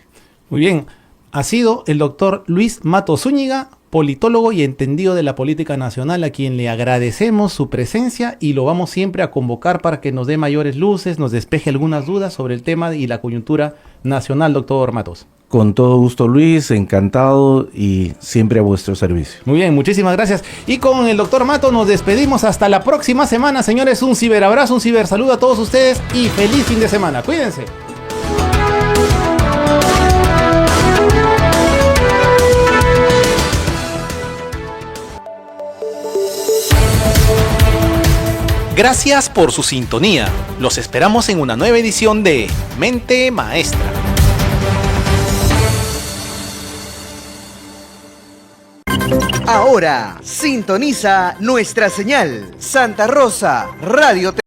Muy bien, ha sido el doctor Luis Matos Zúñiga, politólogo y entendido de la política nacional, a quien le agradecemos su presencia y lo vamos siempre a convocar para que nos dé mayores luces, nos despeje algunas dudas sobre el tema y la coyuntura nacional, doctor Matos. Con todo gusto, Luis, encantado y siempre a vuestro servicio. Muy bien, muchísimas gracias. Y con el doctor Matos nos despedimos hasta la próxima semana, señores. Un ciberabrazo, un cibersaludo a todos ustedes y feliz fin de semana. Cuídense. Gracias por su sintonía. Los esperamos en una nueva edición de Mente Maestra. Ahora sintoniza nuestra señal Santa Rosa Radio.